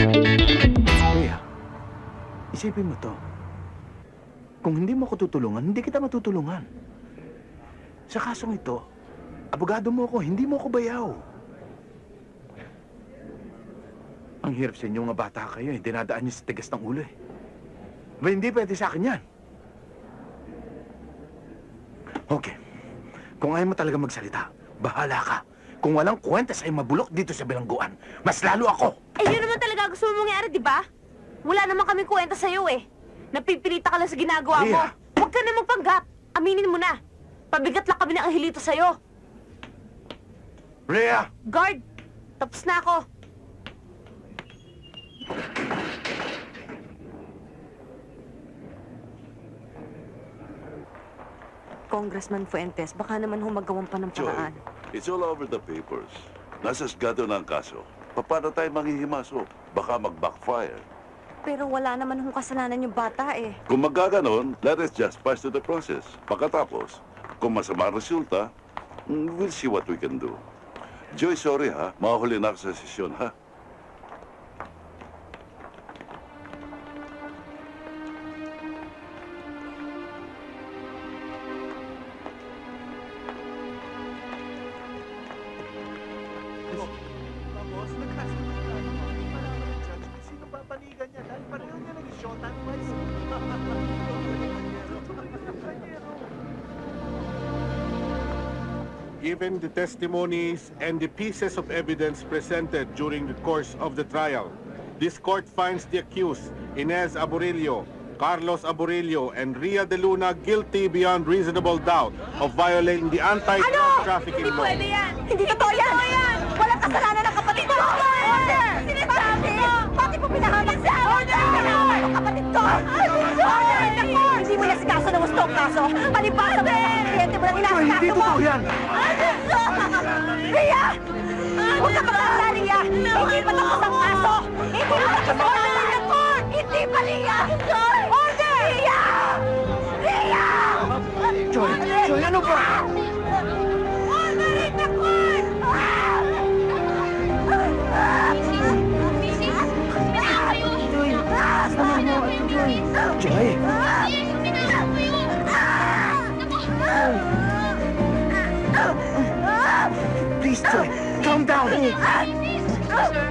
Kuya, isipin mo to. Kung hindi mo ako tutulungan, hindi kita matutulungan. Sa kasong ito, abogado mo ako, hindi mo ako bayaw. Ang hirap sa inyo mga bata kayo, dinadaan niyo sa tigas ng ulo eh. Ba, hindi pwede sa akin yan. Okay. Kung ayaw mo talaga magsalita, bahala ka. Kung walang kwenta sa'yo mabulok dito sa bilangguan, mas lalo ako. Eh, yun naman talaga gusto mo mangyari, di ba? Wala naman kami kwenta sa'yo eh. Napipilita ka lang sa ginagawa mo. Rhea! Huwag ka na magpanggap. Aminin mo na. Pabigat lang kami ng anghilito sa'yo. Rhea! Guard, tapos na ako. Congressman Fuentes, baka naman humagawan pa ng Joy, paraan. it's all over the papers. Nasa sgado na ang kaso. Paano tayo manghihimasok? Baka mag-backfire. Pero wala naman hong kasalanan yung bata eh. Kung magkaganon, let us just pass to the process. Pagkatapos, kung masama ang resulta, we'll see what we can do. Joy, sorry ha. Mahuli na ako sa sesyon ha. Tapos, nagkasunod tayo. Malaman ng judge kung sino papanigan niya dahil pareho niya naging shota at vice. Given the testimonies and the pieces of evidence presented during the course of the trial, this court finds the accused, Inez Aburrillo, Carlos Aburrillo, and Rhea De Luna guilty beyond reasonable doubt of violating the anti-drug trafficking Hindi law. pwede yan! Hindi totoo yan! Walang kasalanan ng kapatid ko! Order! Sinasabi mo! Bakit mo pinahamak sa order! Ang kapatid ko! Order! Hindi mo nasikaso ng gusto ang kaso! Palibasa mo! Kliyente mo lang Joy, inasikaso hindi mo! totoo yan! Ria! Huwag ka makalala, Ria! Hindi pa tapos ang kaso! Hindi pa tapos ang order ng court! Hindi pa, Ria! Order! Ria! Ria! Joy! Joy, ano ba? Order in the court! Joy! Please, Joy, calm down! Ah!